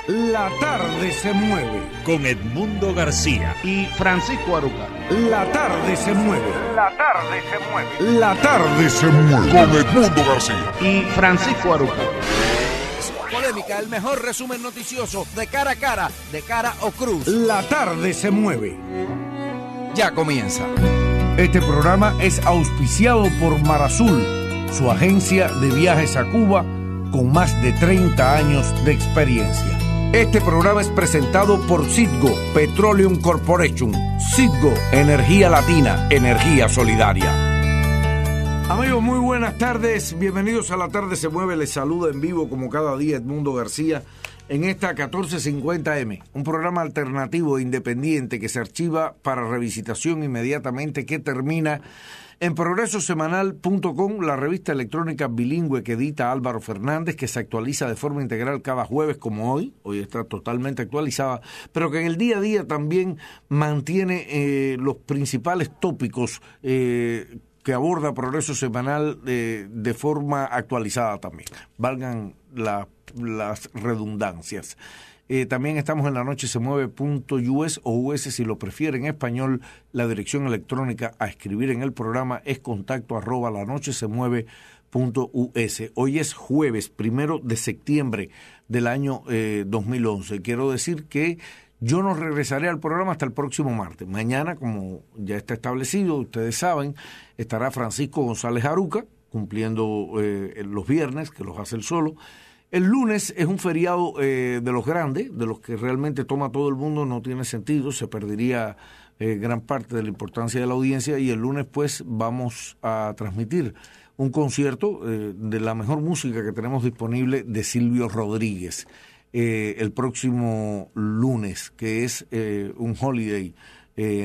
La tarde se mueve con Edmundo García y Francisco Aruca. La tarde se mueve. La tarde se mueve. La tarde se mueve con Edmundo García y Francisco Aruca. Polémica, el mejor resumen noticioso de cara a cara, de cara o cruz. La tarde se mueve. Ya comienza. Este programa es auspiciado por Mar Azul, su agencia de viajes a Cuba con más de 30 años de experiencia. Este programa es presentado por Citgo Petroleum Corporation. Citgo, energía latina, energía solidaria. Amigos, muy buenas tardes. Bienvenidos a La Tarde se mueve. Les saluda en vivo como cada día Edmundo García en esta 1450M, un programa alternativo e independiente que se archiva para revisitación inmediatamente, que termina en progresosemanal.com, la revista electrónica bilingüe que edita Álvaro Fernández, que se actualiza de forma integral cada jueves como hoy está totalmente actualizada, pero que en el día a día también mantiene los principales tópicos que aborda Progreso Semanal de forma actualizada también, valgan las redundancias. También estamos en lanochesemueve.us o US si lo prefieren en español. La dirección electrónica a escribir en el programa es contacto@lanochesemueve.us. Hoy es jueves 1 de septiembre del año 2011. Quiero decir que yo no regresaré al programa hasta el próximo martes. Mañana, como ya está establecido, ustedes saben, estará Francisco González Aruca cumpliendo los viernes, que los hace él solo. El lunes es un feriado de los grandes, de los que realmente toma todo el mundo, no tiene sentido, se perdería gran parte de la importancia de la audiencia, y el lunes pues vamos a transmitir un concierto de la mejor música que tenemos disponible de Silvio Rodríguez el próximo lunes, que es un holiday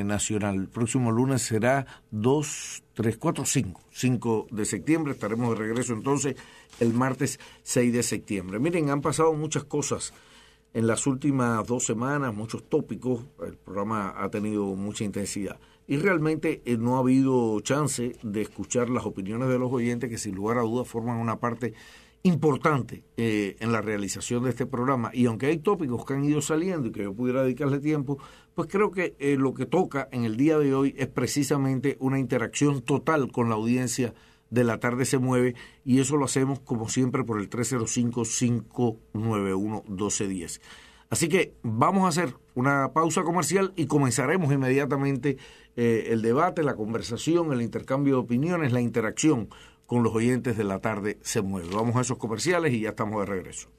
nacional. El próximo lunes será 5 de septiembre, estaremos de regreso entonces el martes 6 de septiembre. Miren, han pasado muchas cosas en las últimas 2 semanas, muchos tópicos, el programa ha tenido mucha intensidad y realmente no ha habido chance de escuchar las opiniones de los oyentes, que sin lugar a dudas forman una parte importante en la realización de este programa. Y aunque hay tópicos que han ido saliendo y que yo pudiera dedicarle tiempo, pues creo que lo que toca en el día de hoy es precisamente una interacción total con la audiencia de La Tarde se mueve, y eso lo hacemos como siempre por el 305-591-1210. Así que vamos a hacer una pausa comercial y comenzaremos inmediatamente el debate, la conversación, el intercambio de opiniones, la interacción con los oyentes de La Tarde se mueve. Vamos a esos comerciales y ya estamos de regreso.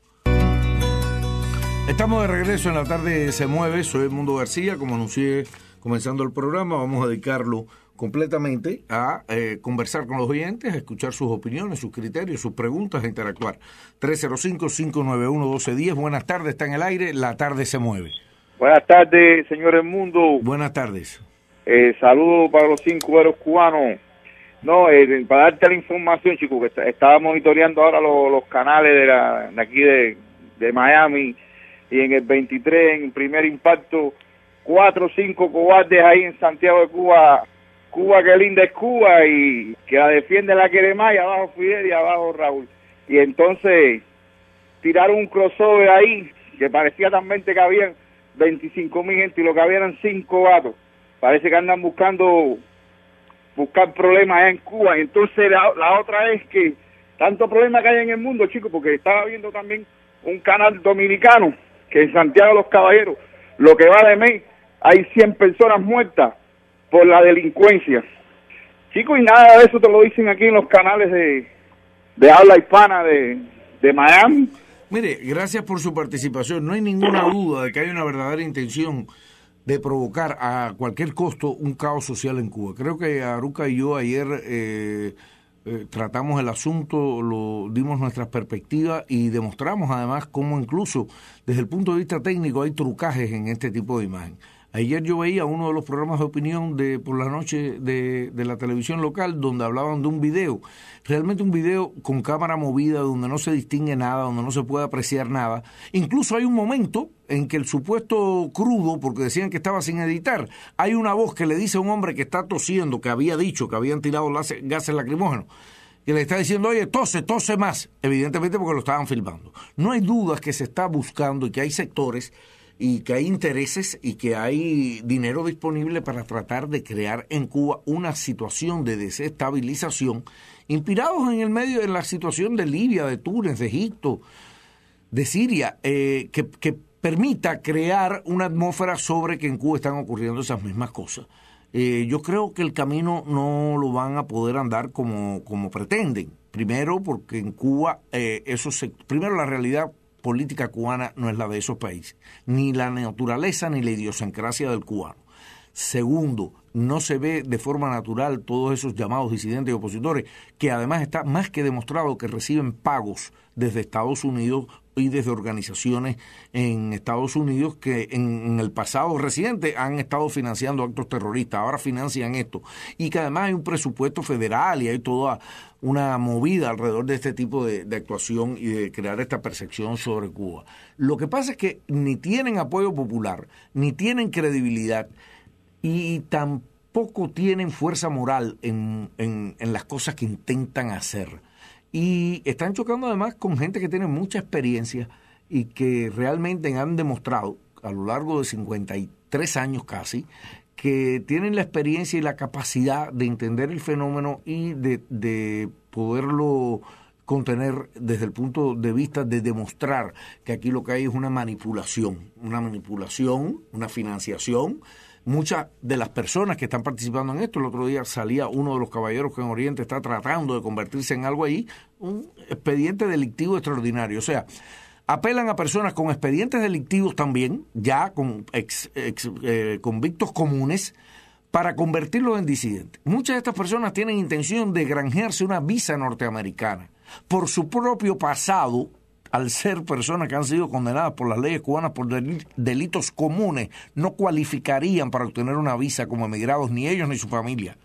Estamos de regreso en La Tarde se mueve. Soy Edmundo García, como anuncié comenzando el programa. Vamos a dedicarlo completamente a conversar con los oyentes, a escuchar sus opiniones, sus criterios, sus preguntas, a interactuar. 305-591-1210. Buenas tardes, está en el aire, La Tarde se mueve. Buenas tardes, señor Edmundo. Buenas tardes. Saludos para los 5 héroes cubanos. No, para darte la información, chico, que estaba monitoreando ahora los canales de aquí de Miami, y en el 23, en el primer impacto, 4 o 5 cobardes ahí en Santiago de Cuba. Cuba, qué linda es Cuba, y que la defiende la quiere más, y abajo Fidel y abajo Raúl. Y entonces tiraron un crossover ahí, que parecía también que habían 25,000 gente, y lo que había eran 5 gatos. Parece que andan buscar problemas allá en Cuba. Y entonces la otra es que tanto problema que hay en el mundo, chicos, porque estaba viendo también un canal dominicano, que en Santiago de los Caballeros, lo que va de mes, hay 100 personas muertas por la delincuencia. Chicos, y nada de eso te lo dicen aquí en los canales de habla hispana de Miami. Mire, gracias por su participación. No hay ninguna duda de que hay una verdadera intención de provocar a cualquier costo un caos social en Cuba. Creo que Aruca y yo ayer tratamos el asunto, dimos nuestras perspectivas y demostramos además cómo incluso desde el punto de vista técnico hay trucajes en este tipo de imagen. Ayer yo veía uno de los programas de opinión por la noche de la televisión local, donde hablaban de un video, realmente un video con cámara movida, donde no se distingue nada, donde no se puede apreciar nada. Incluso hay un momento en que el supuesto crudo, porque decían que estaba sin editar, hay una voz que le dice a un hombre que está tosiendo, que había dicho que habían tirado gases lacrimógenos, que le está diciendo, oye, tose más, evidentemente porque lo estaban filmando. No hay dudas que se está buscando y que hay sectores y que hay intereses y que hay dinero disponible para tratar de crear en Cuba una situación de desestabilización, inspirados en el medio de la situación de Libia, de Túnez, de Egipto, de Siria, que permita crear una atmósfera sobre que en Cuba están ocurriendo esas mismas cosas. Yo creo que el camino no lo van a poder andar como pretenden. Primero, porque en Cuba, primero la realidad política cubana no es la de esos países, ni la naturaleza ni la idiosincrasia del cubano. Segundo, no se ve de forma natural todos esos llamados disidentes y opositores, que además está más que demostrado que reciben pagos desde Estados Unidos y desde organizaciones en Estados Unidos que en el pasado reciente han estado financiando actos terroristas, ahora financian esto, y que además hay un presupuesto federal y hay toda una movida alrededor de este tipo de actuación y de crear esta percepción sobre Cuba. Lo que pasa es que ni tienen apoyo popular, ni tienen credibilidad, y tampoco tienen fuerza moral en las cosas que intentan hacer. Y están chocando además con gente que tiene mucha experiencia y que realmente han demostrado a lo largo de 53 años casi que tienen la experiencia y la capacidad de entender el fenómeno y de poderlo contener desde el punto de vista de demostrar que aquí lo que hay es una manipulación, una financiación. Muchas de las personas que están participando en esto, el otro día salía uno de los caballeros que en Oriente está tratando de convertirse en algo ahí, un expediente delictivo extraordinario. O sea, apelan a personas con expedientes delictivos también, ya con convictos comunes, para convertirlos en disidentes. Muchas de estas personas tienen intención de granjearse una visa norteamericana por su propio pasado. Al ser personas que han sido condenadas por las leyes cubanas por delitos comunes, no cualificarían para obtener una visa como emigrados, ni ellos ni su familia.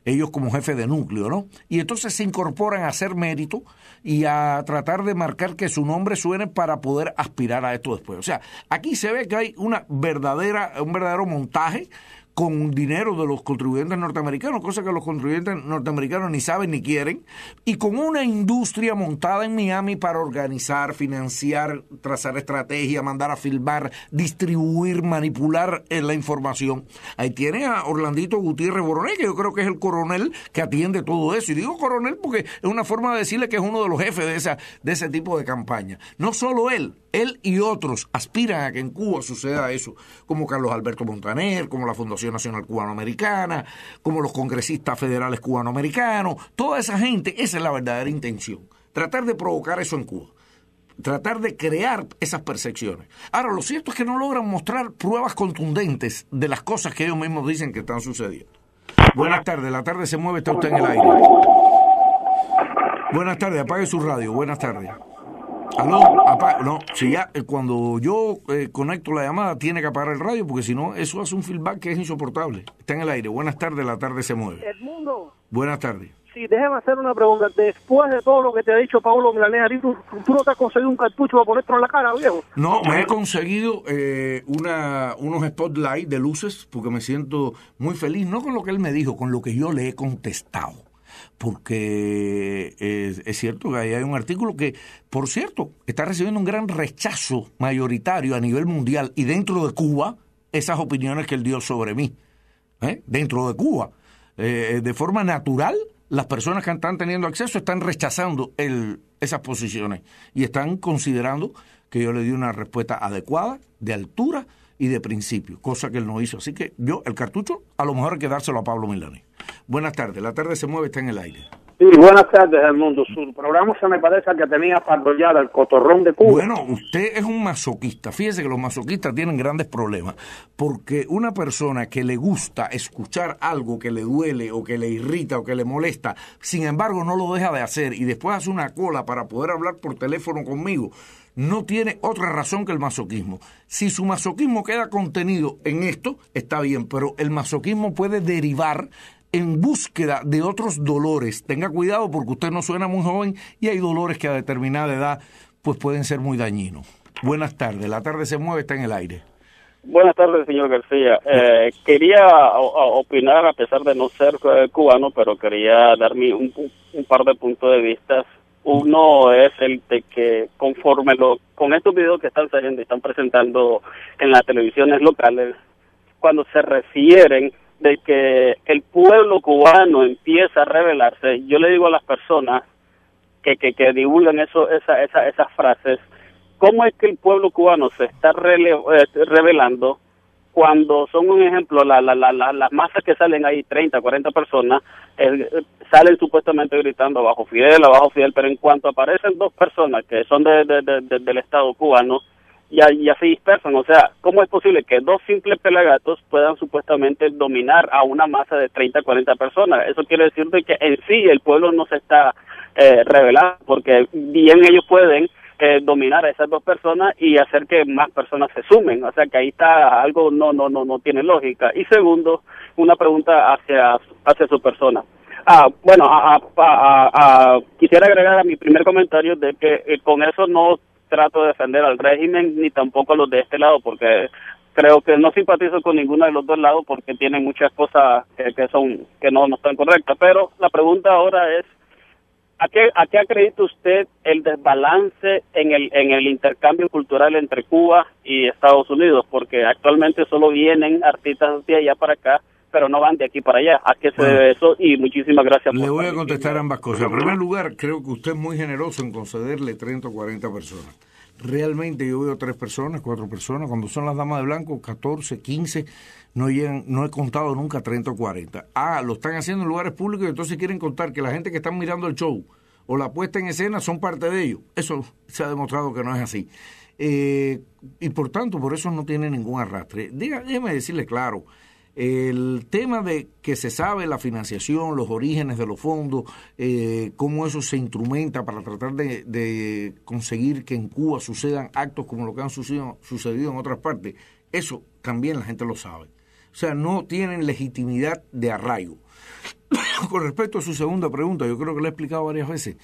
Ellos como jefes de núcleo, ¿no? Y entonces se incorporan a hacer mérito y a tratar de marcar que su nombre suene para poder aspirar a esto después. O sea, aquí se ve que hay un verdadero montaje con dinero de los contribuyentes norteamericanos, cosa que los contribuyentes norteamericanos ni saben ni quieren, y con una industria montada en Miami para organizar, financiar, trazar estrategia, mandar a filmar, distribuir, manipular la información. Ahí tiene a Orlandito Gutiérrez Boronel, que yo creo que es el coronel que atiende todo eso. Y digo coronel porque es una forma de decirle que es uno de los jefes de ese tipo de campaña. No solo él y otros aspiran a que en Cuba suceda eso, como Carlos Alberto Montaner, como la Fundación Nacional Cubanoamericana, como los congresistas federales cubanoamericanos. Toda esa gente, esa es la verdadera intención, tratar de provocar eso en Cuba, tratar de crear esas percepciones. Ahora, lo cierto es que no logran mostrar pruebas contundentes de las cosas que ellos mismos dicen que están sucediendo. Buenas tardes, la tarde se mueve, está usted en el aire. Buenas tardes, apague su radio, buenas tardes. ¿Aló? No, si ya cuando yo conecto la llamada tiene que apagar el radio porque si no eso hace un feedback que es insoportable. Está en el aire. Buenas tardes, la tarde se mueve. Edmundo. Buenas tardes. Sí, déjame hacer una pregunta. Después de todo lo que te ha dicho Pablo Milanés, ¿tú no te has conseguido un cartucho para ponértelo en la cara, viejo? No, me he conseguido unos spotlight de luces porque me siento muy feliz, no con lo que él me dijo, con lo que yo le he contestado. Porque es cierto que ahí hay un artículo que, por cierto, está recibiendo un gran rechazo mayoritario a nivel mundial y dentro de Cuba, esas opiniones que él dio sobre mí. Dentro de Cuba, de forma natural, las personas que están teniendo acceso están rechazando esas posiciones y están considerando que yo le di una respuesta adecuada, de altura y de principio, cosa que él no hizo. Así que yo, el cartucho, a lo mejor hay que dárselo a Pablo Milanés. Buenas tardes, la tarde se mueve, está en el aire. Sí, buenas tardes, Edmundo. Su programa se me parece que tenía parodiada el cotorrón de Cuba. Bueno, usted es un masoquista. Fíjese que los masoquistas tienen grandes problemas, porque una persona que le gusta escuchar algo que le duele o que le irrita o que le molesta, sin embargo no lo deja de hacer y después hace una cola para poder hablar por teléfono conmigo, no tiene otra razón que el masoquismo. Si su masoquismo queda contenido en esto, está bien, pero el masoquismo puede derivar en búsqueda de otros dolores. Tenga cuidado porque usted no suena muy joven y hay dolores que a determinada edad pues pueden ser muy dañinos. Buenas tardes, la tarde se mueve, está en el aire. Buenas tardes, señor García. Quería opinar, a pesar de no ser cubano, pero quería darme un par de puntos de vista. Uno es el de que conforme con estos videos que están saliendo y están presentando en las televisiones locales, cuando se refieren de que el pueblo cubano empieza a rebelarse, yo le digo a las personas que divulgan esas frases, ¿cómo es que el pueblo cubano se está rebelando cuando son un ejemplo, las masas que salen ahí, 30, 40 personas, salen supuestamente gritando abajo Fidel, pero en cuanto aparecen dos personas que son del Estado cubano, ya se dispersan? O sea, ¿cómo es posible que dos simples pelagatos puedan supuestamente dominar a una masa de 30, 40 personas? Eso quiere decir de que en sí el pueblo no se está rebelando, porque bien ellos pueden dominar a esas dos personas y hacer que más personas se sumen. O sea que ahí está algo, no tiene lógica. Y segundo, una pregunta hacia su persona. Quisiera agregar a mi primer comentario de que con eso no trato de defender al régimen ni tampoco a los de este lado, porque creo que no simpatizo con ninguno de los dos lados porque tienen muchas cosas que no están correctas. Pero la pregunta ahora es, ¿a qué acredita usted el desbalance en el intercambio cultural entre Cuba y Estados Unidos? Porque actualmente solo vienen artistas de allá para acá, pero no van de aquí para allá. ¿A qué se debe eso? Y muchísimas gracias. Le voy a contestar ambas cosas. En primer lugar, creo que usted es muy generoso en concederle 30 o 40 personas. Realmente yo veo 3 personas, 4 personas. Cuando son las damas de blanco, 14, 15, no llegan, no he contado nunca 30 o 40. Lo están haciendo en lugares públicos y entonces quieren contar que la gente que están mirando el show o la puesta en escena son parte de ello. Eso se ha demostrado que no es así. Y por tanto, por eso no tiene ningún arrastre. Déjeme decirle claro, el tema de que se sabe la financiación, los orígenes de los fondos, cómo eso se instrumenta para tratar de conseguir que en Cuba sucedan actos como lo que han sucedido en otras partes, eso también la gente lo sabe. O sea, no tienen legitimidad de arraigo. Con respecto a su segunda pregunta, yo creo que le he explicado varias veces.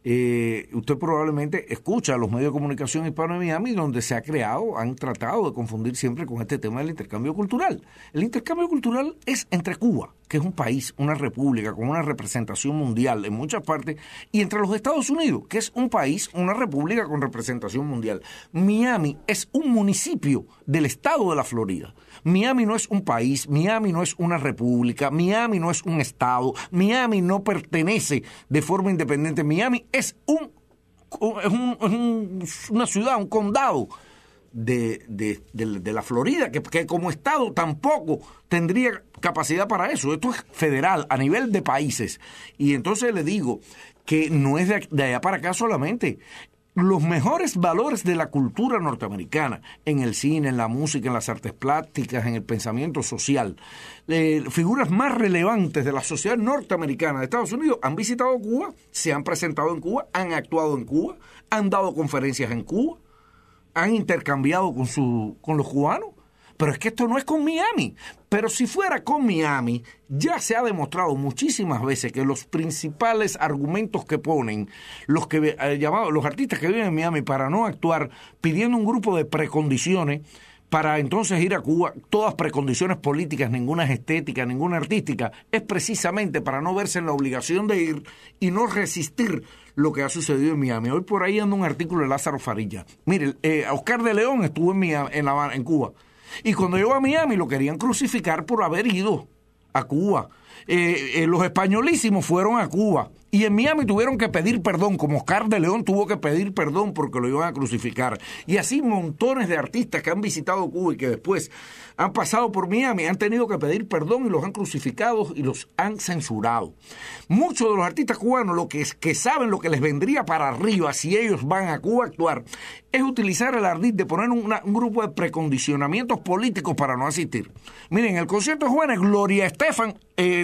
Usted probablemente escucha a los medios de comunicación hispanos de Miami, donde han tratado de confundir siempre con este tema del intercambio cultural. El intercambio cultural es entre Cuba, que es un país, una república con una representación mundial en muchas partes, y entre los Estados Unidos, que es un país, una república con representación mundial. Miami es un municipio del estado de la Florida. Miami no es un país, Miami no es una república, Miami no es un estado, Miami no pertenece de forma independiente. Miami es una ciudad, un condado de la Florida, que como estado tampoco tendría capacidad para eso. Esto es federal, a nivel de países. Y entonces le digo que no es de allá para acá solamente. Los mejores valores de la cultura norteamericana, en el cine, en la música, en las artes plásticas, en el pensamiento social, figuras más relevantes de la sociedad norteamericana de Estados Unidos han visitado Cuba, se han presentado en Cuba, han actuado en Cuba, han dado conferencias en Cuba, han intercambiado con los cubanos. Pero es que esto no es con Miami. Pero si fuera con Miami, ya se ha demostrado muchísimas veces que los principales argumentos que ponen los artistas que viven en Miami para no actuar, pidiendo un grupo de precondiciones para entonces ir a Cuba, todas precondiciones políticas, ninguna es estética, ninguna artística, es precisamente para no verse en la obligación de ir y no resistir lo que ha sucedido en Miami. Hoy por ahí anda un artículo de Lázaro Farilla. Mire, Oscar de León estuvo en Cuba. Y cuando llegó a Miami lo querían crucificar por haber ido a Cuba. Los españolísimos fueron a Cuba y en Miami tuvieron que pedir perdón, como Oscar de León tuvo que pedir perdón porque lo iban a crucificar. Y así montones de artistas que han visitado Cuba y que después han pasado por Miami, han tenido que pedir perdón y los han crucificado y los han censurado. Muchos de los artistas cubanos que saben lo que les vendría para arriba si ellos van a Cuba a actuar es utilizar el ardid de poner un grupo de precondicionamientos políticos para no asistir. Miren, el concierto de jóvenes, Gloria Estefan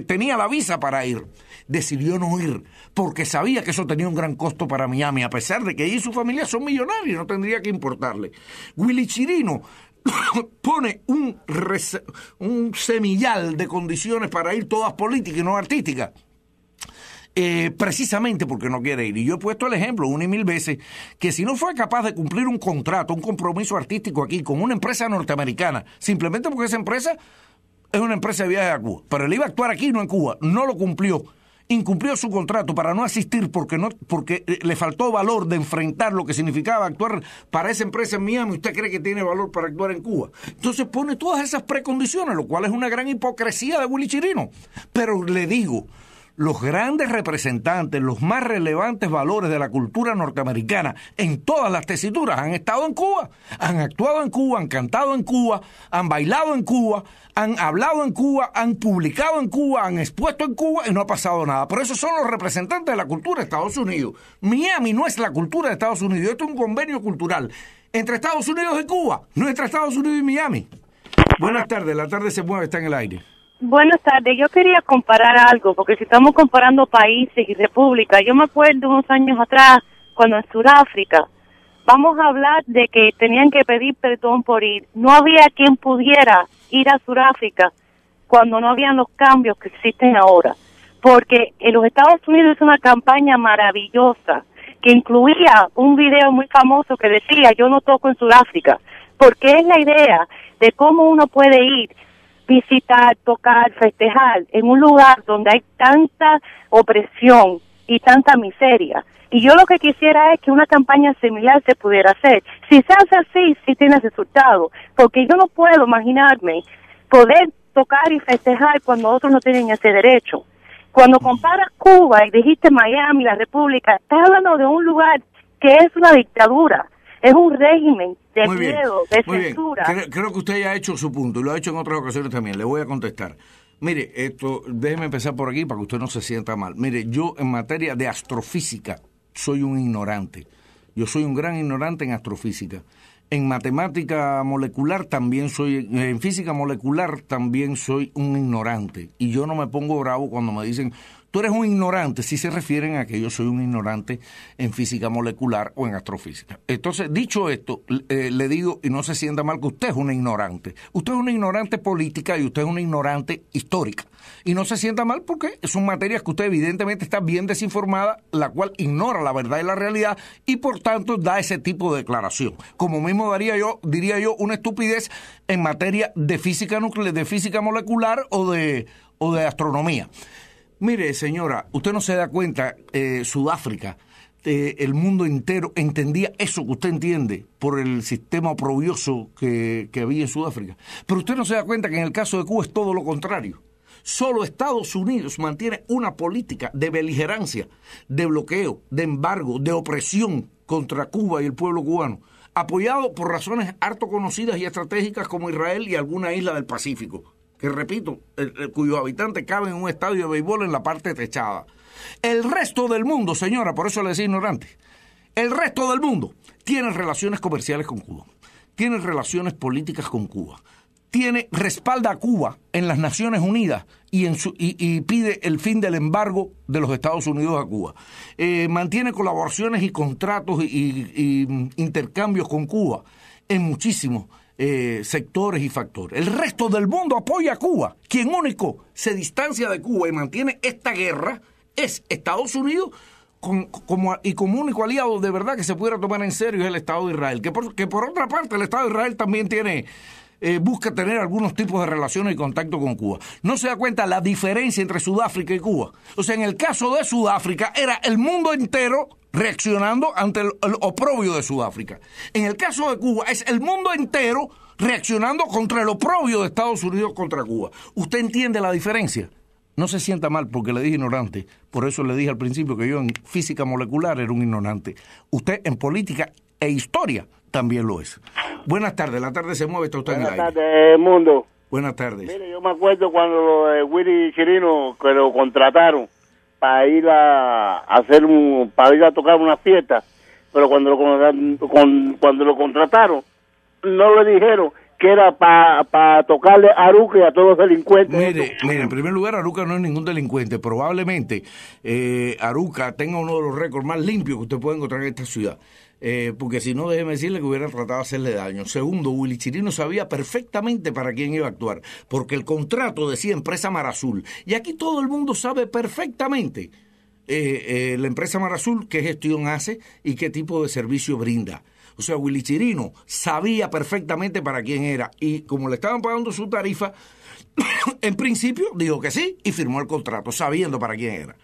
tenía la visa para ir. Decidió no ir porque sabía que eso tenía un gran costo para Miami, a pesar de que ella y su familia son millonarios, no tendría que importarle. Willy Chirino pone un semillal de condiciones para ir, todas políticas y no artísticas. precisamente porque no quiere ir. Y yo he puesto el ejemplo 1 y 1000 veces que si no fue capaz de cumplir un contrato, un compromiso artístico aquí con una empresa norteamericana, simplemente porque esa empresa es una empresa de viajes a Cuba, pero él iba a actuar aquí, no en Cuba, no lo cumplió. Incumplió su contrato para no asistir porque le faltó valor de enfrentar lo que significaba actuar para esa empresa en Miami. ¿Usted cree que tiene valor para actuar en Cuba? Entonces pone todas esas precondiciones, lo cual es una gran hipocresía de Willy Chirino. Pero le digo, los grandes representantes, los más relevantes valores de la cultura norteamericana en todas las tesituras han estado en Cuba, han actuado en Cuba, han cantado en Cuba, han bailado en Cuba, han hablado en Cuba, han publicado en Cuba, han expuesto en Cuba y no ha pasado nada. Por eso son los representantes de la cultura de Estados Unidos. Miami no es la cultura de Estados Unidos, esto es un convenio cultural entre Estados Unidos y Cuba, no entre Estados Unidos y Miami. Buenas tardes, la tarde se mueve, está en el aire. Buenas tardes, yo quería comparar algo, porque si estamos comparando países y repúblicas, yo me acuerdo unos años atrás, cuando en Sudáfrica, vamos a hablar de que tenían que pedir perdón por ir. No había quien pudiera ir a Sudáfrica cuando no habían los cambios que existen ahora, porque en los Estados Unidos hizo una campaña maravillosa, que incluía un video muy famoso que decía, yo no toco en Sudáfrica, porque es la idea de cómo uno puede ir, visitar, tocar, festejar en un lugar donde hay tanta opresión y tanta miseria. Y yo lo que quisiera es que una campaña similar se pudiera hacer. Si se hace así, sí tiene resultado, porque yo no puedo imaginarme poder tocar y festejar cuando otros no tienen ese derecho. Cuando comparas Cuba y dijiste Miami, la República, estás hablando de un lugar que es una dictadura. Es un régimen de miedo, de censura. Creo que usted ya ha hecho su punto y lo ha hecho en otras ocasiones también. Le voy a contestar. Mire, déjeme empezar por aquí para que usted no se sienta mal. Mire, yo en materia de astrofísica soy un ignorante. Yo soy un gran ignorante en astrofísica. En matemática molecular también en física molecular también soy un ignorante. Y yo no me pongo bravo cuando me dicen, tú eres un ignorante, si se refieren a que yo soy un ignorante en física molecular o en astrofísica. Entonces, dicho esto, le digo, y no se sienta mal, que usted es una ignorante. Usted es una ignorante política y usted es una ignorante histórica. Y no se sienta mal porque son materias que usted evidentemente está bien desinformada, la cual ignora la verdad y la realidad y por tanto da ese tipo de declaración. Como mismo diría yo, una estupidez en materia de física nuclear, de física molecular o de astronomía. Mire, señora, usted no se da cuenta, Sudáfrica, el mundo entero entendía eso que usted entiende por el sistema oprobioso que había en Sudáfrica. Pero usted no se da cuenta que en el caso de Cuba es todo lo contrario. Solo Estados Unidos mantiene una política de beligerancia, de bloqueo, de embargo, de opresión contra Cuba y el pueblo cubano, apoyado por razones harto conocidas y estratégicas como Israel y alguna isla del Pacífico, que repito, cuyos habitantes caben en un estadio de béisbol en la parte techada. El resto del mundo, señora, por eso le decía ignorante, el resto del mundo tiene relaciones comerciales con Cuba, tiene relaciones políticas con Cuba, respalda a Cuba en las Naciones Unidas y pide el fin del embargo de los Estados Unidos a Cuba. Mantiene colaboraciones y contratos y intercambios con Cuba en muchísimos sectores y factores. El resto del mundo apoya a Cuba. Quien único se distancia de Cuba y mantiene esta guerra es Estados Unidos, como único aliado de verdad que se pudiera tomar en serio es el Estado de Israel, que por otra parte el Estado de Israel también busca tener algunos tipos de relaciones y contacto con Cuba. No se da cuenta la diferencia entre Sudáfrica y Cuba. O sea, en el caso de Sudáfrica era el mundo entero reaccionando ante el oprobio de Sudáfrica. En el caso de Cuba es el mundo entero reaccionando contra el oprobio de Estados Unidos contra Cuba. ¿Usted entiende la diferencia? No se sienta mal porque le dije ignorante. Por eso le dije al principio que yo en física molecular era un ignorante. Usted en política e historia también lo es. Buenas tardes, la tarde se mueve, está usted en el aire. Buenas tardes, mundo. Buenas tardes. Mire, yo me acuerdo cuando Willy Chirino, que lo contrataron para ir para ir a tocar una fiesta, pero cuando lo contrataron, no le dijeron que era para tocarle a Aruca y a todos los delincuentes. Mire, en primer lugar, Aruca no es ningún delincuente. Probablemente Aruca tenga uno de los récords más limpios que usted puede encontrar en esta ciudad. Porque si no, déjeme decirle que hubiera tratado de hacerle daño. Segundo, Willy Chirino sabía perfectamente para quién iba a actuar, porque el contrato decía Empresa Mar Azul. Y aquí todo el mundo sabe perfectamente la empresa Marazul qué gestión hace y qué tipo de servicio brinda. O sea, Willy Chirino sabía perfectamente para quién era y como le estaban pagando su tarifa, en principio dijo que sí y firmó el contrato sabiendo para quién era.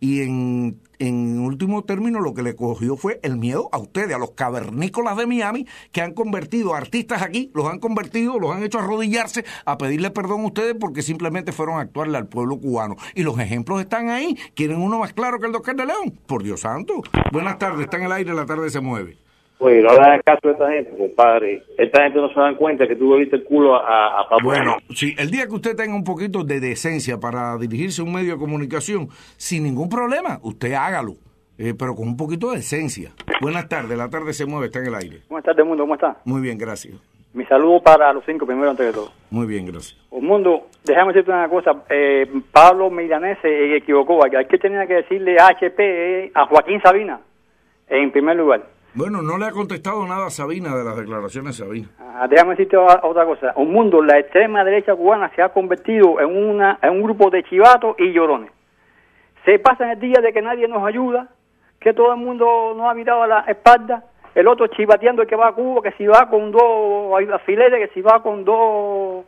Y en último término lo que le cogió fue el miedo a ustedes, a los cavernícolas de Miami, que han convertido a artistas aquí, los han hecho arrodillarse a pedirle perdón a ustedes porque simplemente fueron a actuarle al pueblo cubano. Y los ejemplos están ahí. ¿Quieren uno más claro que el Oscar de León? Por Dios santo. Buenas tardes, está en el aire, la tarde se mueve. Oye, no le hagas caso a esta gente, compadre. Esta gente no se dan cuenta que tú le viste el culo a Pablo. Bueno, sí, el día que usted tenga un poquito de decencia para dirigirse a un medio de comunicación, sin ningún problema, usted hágalo, pero con un poquito de decencia. Buenas tardes, la tarde se mueve, está en el aire. Buenas tardes, Mundo, ¿cómo está? Muy bien, gracias. Mi saludo para los 5 primero antes de todo. Muy bien, gracias. Mundo, déjame decirte una cosa. Pablo Milanés se equivocó. Aquí tenía que decirle HP a Joaquín Sabina, en primer lugar. Bueno, no le ha contestado nada a Sabina de las declaraciones de Sabina. Déjame decirte otra cosa. Mundo, la extrema derecha cubana se ha convertido en un grupo de chivatos y llorones. Se pasan el día de que nadie nos ayuda, que todo el mundo nos ha mirado a la espalda, el otro chivateando el que va a Cuba, que si va con 2 alfileres, que si va con dos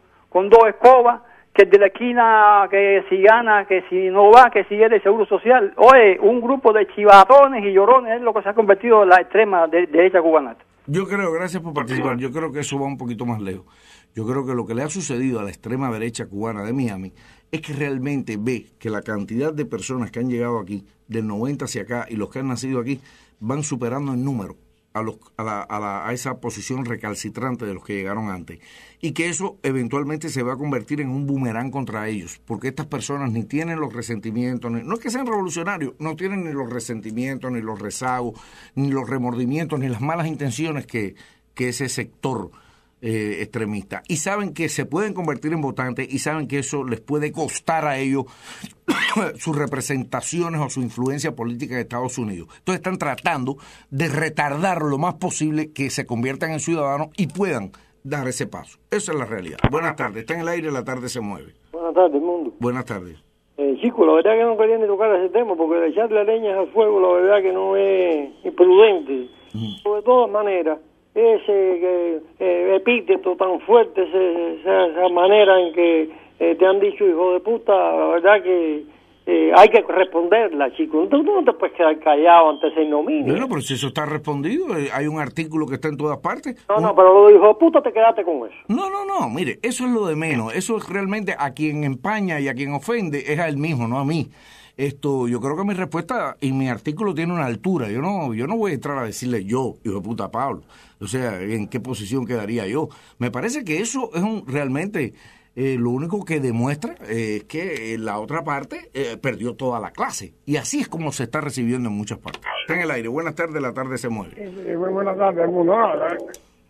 escobas, que el de la esquina, que si gana, que si no va, que si es de Seguro Social. Oye, un grupo de chivatones y llorones es lo que se ha convertido en la extrema derecha cubana. Yo creo, gracias por participar, yo creo que eso va un poquito más lejos. Yo creo que lo que le ha sucedido a la extrema derecha cubana de Miami es que realmente ve que la cantidad de personas que han llegado aquí, del 90 hacia acá, y los que han nacido aquí, van superando en número a esa posición recalcitrante de los que llegaron antes, y que eso eventualmente se va a convertir en un boomerang contra ellos, porque estas personas ni tienen los resentimientos, no es que sean revolucionarios, no tienen ni los resentimientos, ni los rezagos, ni los remordimientos, ni las malas intenciones que ese sector extremista, y saben que se pueden convertir en votantes y saben que eso les puede costar a ellos sus representaciones o su influencia política en Estados Unidos. Entonces están tratando de retardar lo más posible que se conviertan en ciudadanos y puedan dar ese paso. Esa es la realidad. Buenas tardes, está en el aire, la tarde se mueve. Buenas tardes, Mundo. Buenas tardes. Chicos, la verdad que no quería ni tocar ese tema porque echarle leñas al fuego la verdad que no es imprudente. De todas maneras, ese epíteto tan fuerte, esa manera en que te han dicho hijo de puta, la verdad que hay que responderla, chicos. Tú no te puedes quedar callado ante esa ignominia. Bueno, pero si eso está respondido, hay un artículo que está en todas partes. No, pero lo de hijo de puta te quedaste con eso. No, mire, eso es lo de menos. Eso es realmente a quien empaña y a quien ofende es a él mismo, no a mí. Yo creo que mi respuesta y mi artículo tiene una altura. Yo no voy a entrar a decirle yo, hijo de puta Pablo. O sea, ¿en qué posición quedaría yo? Me parece que eso es realmente lo único que demuestra es que la otra parte perdió toda la clase. Y así es como se está recibiendo en muchas partes. Está en el aire. Buenas tardes, la tarde se mueve. Muy buenas tardes, mundo.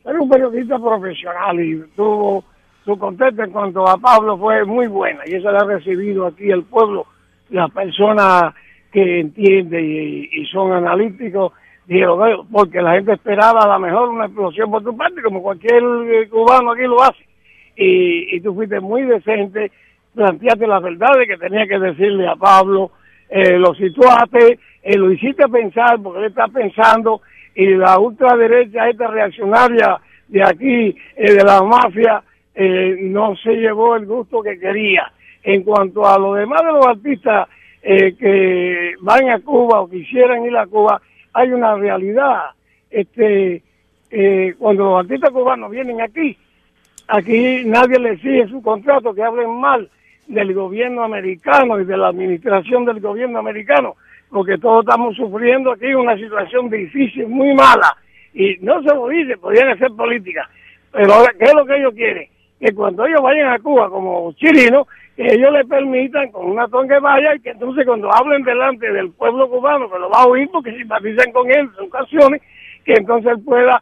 Eres un periodista profesional y tu contexto en cuanto a Pablo fue muy buena. Y eso lo ha recibido aquí el pueblo. Las personas que entienden y son analíticos dijeron, porque la gente esperaba a lo mejor una explosión por tu parte, como cualquier cubano aquí lo hace. Y tú fuiste muy decente, planteaste la verdad de que tenía que decirle a Pablo, lo situaste, lo hiciste pensar, porque él está pensando, y la ultraderecha, esta reaccionaria de aquí, de la mafia, no se llevó el gusto que quería. En cuanto a lo demás de los artistas que van a Cuba o quisieran ir a Cuba, hay una realidad. Cuando los artistas cubanos vienen aquí nadie les exige su contrato que hablen mal del gobierno americano y de la administración del gobierno americano, porque todos estamos sufriendo aquí una situación difícil, muy mala, y no se lo dice, podrían hacer política, pero ahora, ¿qué es lo que ellos quieren? Que cuando ellos vayan a Cuba como chilinos, que ellos le permitan con una tonga que vaya y que entonces cuando hablen delante del pueblo cubano, que lo va a oír porque simpatizan con él, son canciones, que entonces él pueda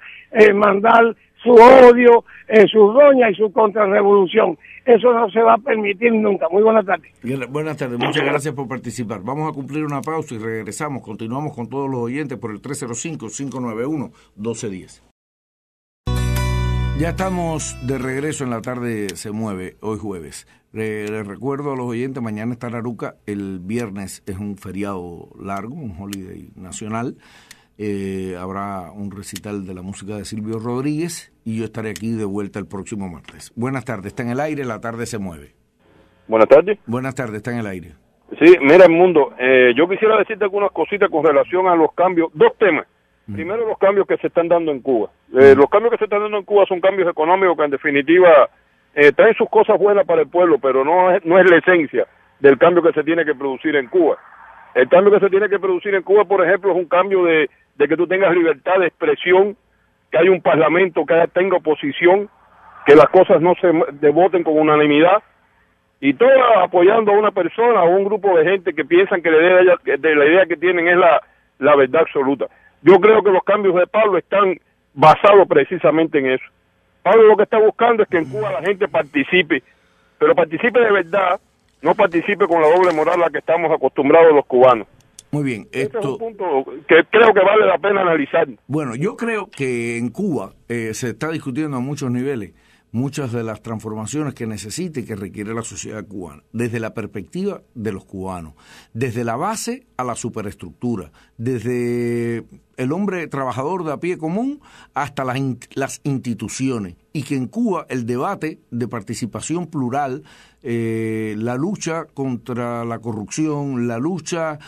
mandar su odio, su roña y su contrarrevolución. Eso no se va a permitir nunca. Muy buenas tardes. Buenas tardes, muchas gracias por participar. Vamos a cumplir una pausa y regresamos. Continuamos con todos los oyentes por el 305-591-1210. Ya estamos de regreso en La Tarde Se Mueve, hoy jueves. Les recuerdo a los oyentes, mañana está Aruca, el viernes es un feriado largo, un holiday nacional. Habrá un recital de la música de Silvio Rodríguez y yo estaré aquí de vuelta el próximo martes. Buenas tardes, está en el aire, La Tarde Se Mueve. Buenas tardes. Buenas tardes, está en el aire. Sí, mira, Mundo, yo quisiera decirte algunas cositas con relación a los cambios, dos temas. Primero, los cambios que se están dando en Cuba. Los cambios que se están dando en Cuba son cambios económicos que en definitiva traen sus cosas buenas para el pueblo, pero no es la esencia del cambio que se tiene que producir en Cuba. El cambio que se tiene que producir en Cuba, por ejemplo, es un cambio de que tú tengas libertad de expresión, que haya un parlamento que tenga oposición, que las cosas no se voten con unanimidad, y todas apoyando a una persona o un grupo de gente que piensan que la idea que tienen es la verdad absoluta. Yo creo que los cambios de Pablo están basados precisamente en eso. Pablo lo que está buscando es que en Cuba la gente participe, pero participe de verdad, no participe con la doble moral a la que estamos acostumbrados los cubanos. Muy bien. Este es un punto que creo que vale la pena analizar. Bueno, yo creo que en Cuba se está discutiendo a muchos niveles muchas de las transformaciones que necesita y que requiere la sociedad cubana, desde la perspectiva de los cubanos, desde la base a la superestructura, desde el hombre trabajador de a pie común hasta las instituciones, y que en Cuba el debate de participación plural, la lucha contra la corrupción, la lucha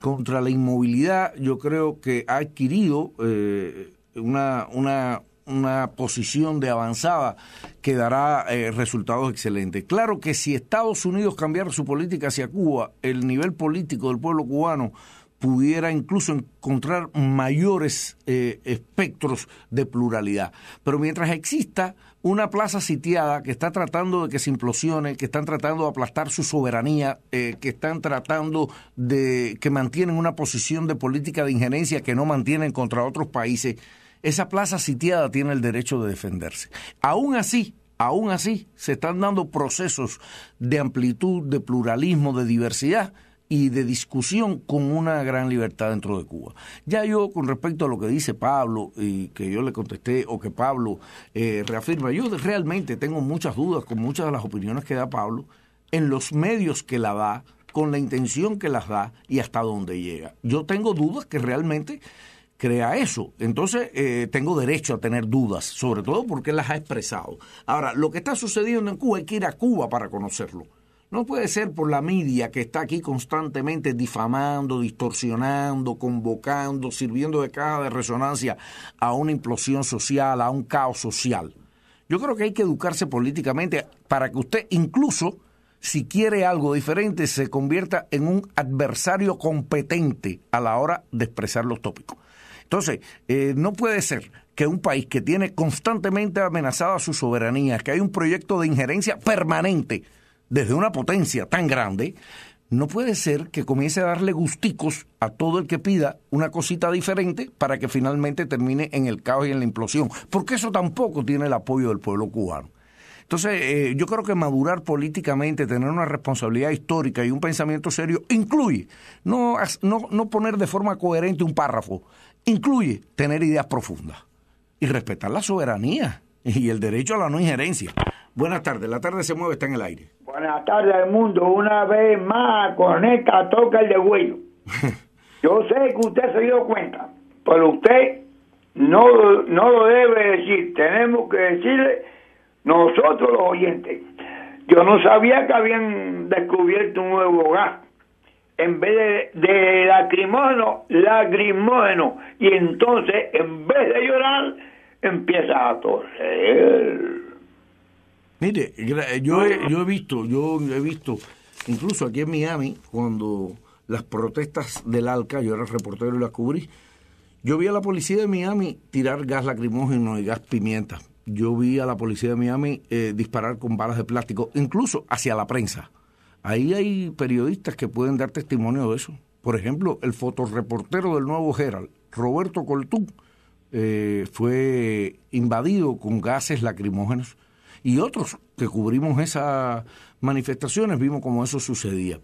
contra la inmovilidad, yo creo que ha adquirido una posición de avanzada que dará resultados excelentes. Claro que si Estados Unidos cambiara su política hacia Cuba, el nivel político del pueblo cubano pudiera incluso encontrar mayores espectros de pluralidad. Pero mientras exista una plaza sitiada que está tratando de que se implosione, que están tratando de aplastar su soberanía, que están tratando de que mantienen una posición de política de injerencia que no mantienen contra otros países, esa plaza sitiada tiene el derecho de defenderse. Aún así, se están dando procesos de amplitud, de pluralismo, de diversidad y de discusión con una gran libertad dentro de Cuba. Ya yo, con respecto a lo que dice Pablo, y que yo le contesté, o que Pablo reafirma, yo realmente tengo muchas dudas con muchas de las opiniones que da Pablo, en los medios que la da, con la intención que las da y hasta dónde llega. Yo tengo dudas que realmente crea eso. Entonces, tengo derecho a tener dudas, sobre todo porque las ha expresado. Ahora, lo que está sucediendo en Cuba hay que ir a Cuba para conocerlo. No puede ser por la media que está aquí constantemente difamando, distorsionando, convocando, sirviendo de caja de resonancia a una implosión social, a un caos social. Yo creo que hay que educarse políticamente para que usted, incluso si quiere algo diferente, se convierta en un adversario competente a la hora de expresar los tópicos. Entonces, no puede ser que un país que tiene constantemente amenazada su soberanía, que hay un proyecto de injerencia permanente desde una potencia tan grande, no puede ser que comience a darle gusticos a todo el que pida una cosita diferente para que finalmente termine en el caos y en la implosión, porque eso tampoco tiene el apoyo del pueblo cubano. Entonces, yo creo que madurar políticamente, tener una responsabilidad histórica y un pensamiento serio incluye no poner de forma coherente un párrafo, incluye tener ideas profundas y respetar la soberanía y el derecho a la no injerencia. Buenas tardes, La Tarde Se Mueve, está en el aire. Buenas tardes al mundo, una vez más conecta, toca el de Güello. Yo sé que usted se dio cuenta, pero usted no lo debe decir, tenemos que decirle nosotros los oyentes. Yo no sabía que habían descubierto un nuevo gas. En vez de lacrimógeno, y entonces en vez de llorar empieza a toser. Mire, yo he visto, incluso aquí en Miami, cuando las protestas del ALCA, yo era reportero y las cubrí, yo vi a la policía de Miami tirar gas lacrimógeno y gas pimienta. Yo vi a la policía de Miami disparar con balas de plástico, incluso hacia la prensa. Ahí hay periodistas que pueden dar testimonio de eso. Por ejemplo, el fotoreportero del Nuevo Herald, Roberto Coltú, fue invadido con gases lacrimógenos. Y otros que cubrimos esas manifestaciones vimos cómo eso sucedía.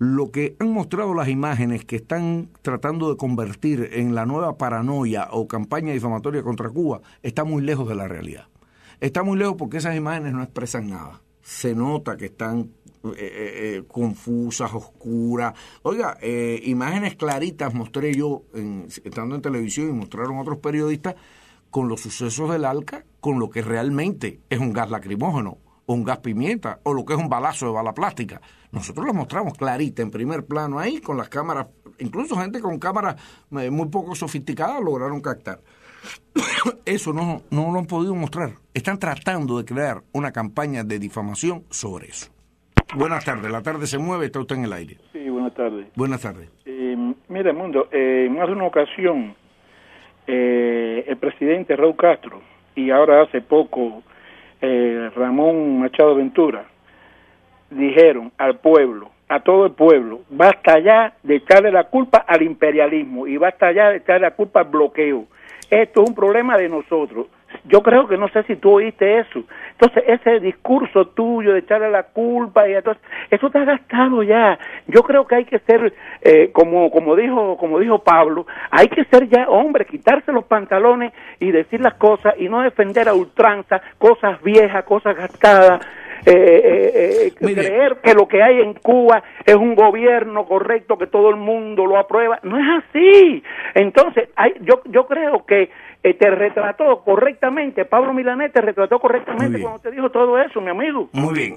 lo que han mostrado las imágenes que están tratando de convertir en la nueva paranoia o campaña difamatoria contra Cuba está muy lejos de la realidad. Está muy lejos porque esas imágenes no expresan nada. Se nota que están confusas, oscuras. Oiga, imágenes claritas mostré yo estando en televisión y mostraron otros periodistas con los sucesos del Alca, con lo que realmente es un gas lacrimógeno o un gas pimienta o lo que es un balazo de bala plástica. Nosotros lo mostramos clarita en primer plano ahí con las cámaras, incluso gente con cámaras muy poco sofisticadas lograron captar. Eso no lo han podido mostrar. Están tratando de crear una campaña de difamación sobre eso. Buenas tardes, la tarde se mueve, está usted en el aire. Sí, buenas tardes. Buenas tardes. Mira, Mundo, en más de una ocasión, el presidente Raúl Castro y ahora hace poco Ramón Machado Ventura dijeron al pueblo, a todo el pueblo, basta ya de echarle la culpa al imperialismo y basta ya de echarle la culpa al bloqueo. Esto es un problema de nosotros. Yo creo que no sé si tú oíste eso. Entonces, ese discurso tuyo de echarle la culpa y entonces, eso está gastado ya. Yo creo que hay que ser, como dijo Pablo, hay que ser ya hombre, quitarse los pantalones y decir las cosas y no defender a ultranza cosas viejas, cosas gastadas. Creer que lo que hay en Cuba es un gobierno correcto, que todo el mundo lo aprueba, no es así. Entonces, yo creo que te retrató correctamente, Pablo Milanés te retrató correctamente cuando te dijo todo eso, mi amigo. Muy bien,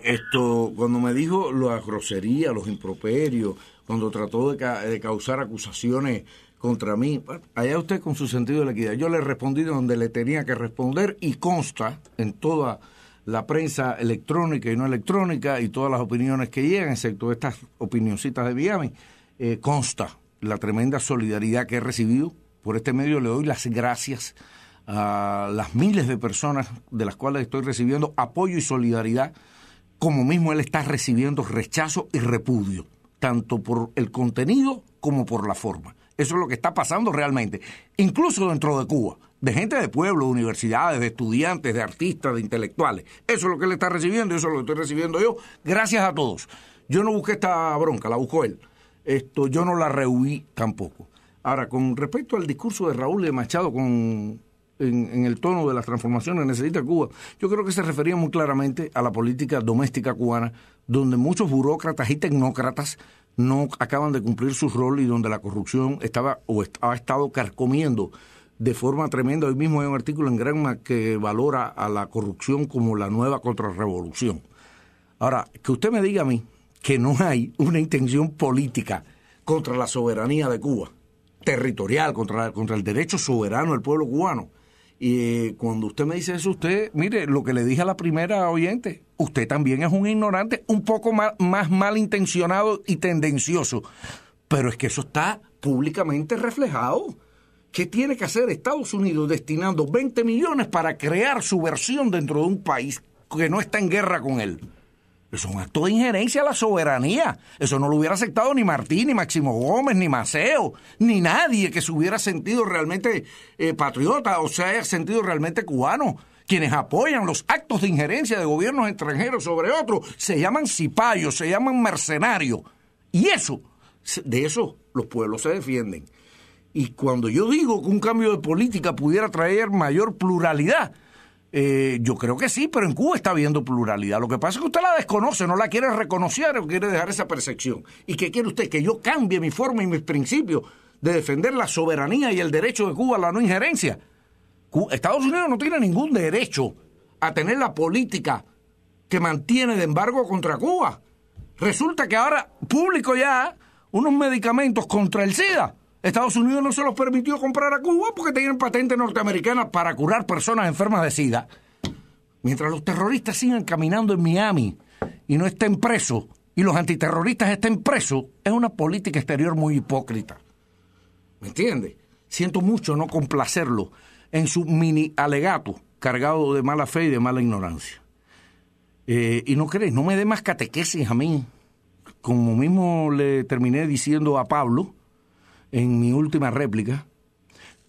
cuando me dijo las groserías, los improperios, cuando trató de causar acusaciones contra mí, allá usted con su sentido de la equidad. Yo le respondí de donde le tenía que responder y consta en toda la prensa electrónica y no electrónica y todas las opiniones que llegan, excepto estas opinioncitas de Miami, consta la tremenda solidaridad que he recibido. Por este medio le doy las gracias a las miles de personas de las cuales estoy recibiendo apoyo y solidaridad, como mismo él está recibiendo rechazo y repudio, tanto por el contenido como por la forma. Eso es lo que está pasando realmente, incluso dentro de Cuba, de gente de pueblo, de universidades, de estudiantes, de artistas, de intelectuales. Eso es lo que él está recibiendo y eso es lo que estoy recibiendo yo. Gracias a todos. Yo no busqué esta bronca, la buscó él. Yo no la rehuí tampoco. Ahora, con respecto al discurso de Raúl de Machado en el tono de las transformaciones que necesita Cuba, yo creo que se refería muy claramente a la política doméstica cubana, donde muchos burócratas y tecnócratas no acaban de cumplir su rol y donde la corrupción ha estado carcomiendo de forma tremenda. Hoy mismo hay un artículo en Granma que valora a la corrupción como la nueva contrarrevolución. Ahora, que usted me diga a mí que no hay una intención política contra la soberanía de Cuba, territorial, contra el derecho soberano del pueblo cubano. Y cuando usted me dice eso, usted, mire, lo que le dije a la primera oyente, usted también es un ignorante, un poco más malintencionado y tendencioso. Pero es que eso está públicamente reflejado. ¿Qué tiene que hacer Estados Unidos destinando 20 millones para crear su versión dentro de un país que no está en guerra con él? Eso es un acto de injerencia a la soberanía. Eso no lo hubiera aceptado ni Martín, ni Máximo Gómez, ni Maceo, ni nadie que se hubiera sentido realmente patriota o se haya sentido realmente cubano. Quienes apoyan los actos de injerencia de gobiernos extranjeros sobre otros se llaman cipayos, se llaman mercenarios. Y de eso los pueblos se defienden. Y cuando yo digo que un cambio de política pudiera traer mayor pluralidad, yo creo que sí, pero en Cuba está habiendo pluralidad. Lo que pasa es que usted la desconoce, no la quiere reconocer o quiere dejar esa percepción. ¿Y qué quiere usted? Que yo cambie mi forma y mis principios de defender la soberanía y el derecho de Cuba a la no injerencia. Estados Unidos no tiene ningún derecho a tener la política que mantiene de embargo contra Cuba. Resulta que ahora público ya unos medicamentos contra el SIDA. Estados Unidos no se los permitió comprar a Cuba porque tenían patente norteamericana para curar personas enfermas de SIDA. Mientras los terroristas sigan caminando en Miami y no estén presos, y los antiterroristas estén presos, es una política exterior muy hipócrita. ¿Me entiende? Siento mucho no complacerlo en su mini alegato cargado de mala fe y de mala ignorancia. Y no crees, no me dé más catequesis a mí. Como mismo le terminé diciendo a Pablo en mi última réplica,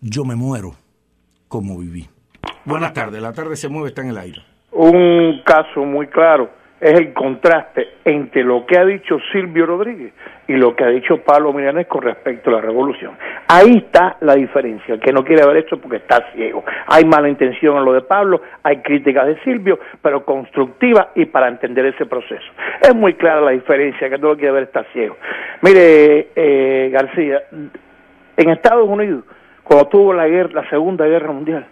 yo me muero como viví. Buenas tardes, la tarde se mueve, está en el aire. Un caso muy claro es el contraste entre lo que ha dicho Silvio Rodríguez y lo que ha dicho Pablo Milanés con respecto a la revolución. Ahí está la diferencia. El que no quiere ver esto porque está ciego. Hay mala intención en lo de Pablo, hay críticas de Silvio, pero constructiva y para entender ese proceso. Es muy clara la diferencia, que no lo quiere ver está ciego. Mire, García, en Estados Unidos, cuando tuvo la Segunda Guerra Mundial,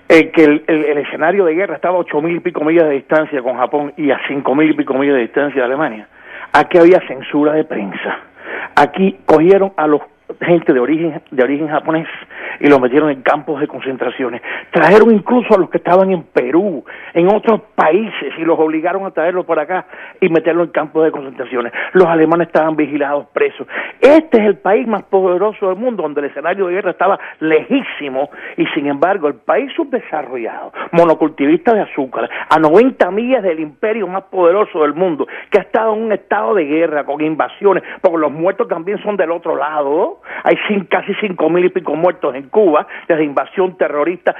que el escenario de guerra estaba a 8.000 y pico millas de distancia con Japón y a 5.000 y pico millas de distancia de Alemania. Aquí había censura de prensa. Aquí cogieron a los gente de origen japonés y los metieron en campos de concentraciones. Trajeron incluso a los que estaban en Perú, en otros países, y los obligaron a traerlos por acá y meterlos en campos de concentraciones. Los alemanes estaban vigilados, presos. Este es el país más poderoso del mundo, donde el escenario de guerra estaba lejísimo, y sin embargo el país subdesarrollado, monocultivista de azúcar, a 90 millas del imperio más poderoso del mundo, que ha estado en un estado de guerra, con invasiones, porque los muertos también son del otro lado, ¿no? Hay casi 5.000 y pico muertos en Cuba, desde invasión terrorista,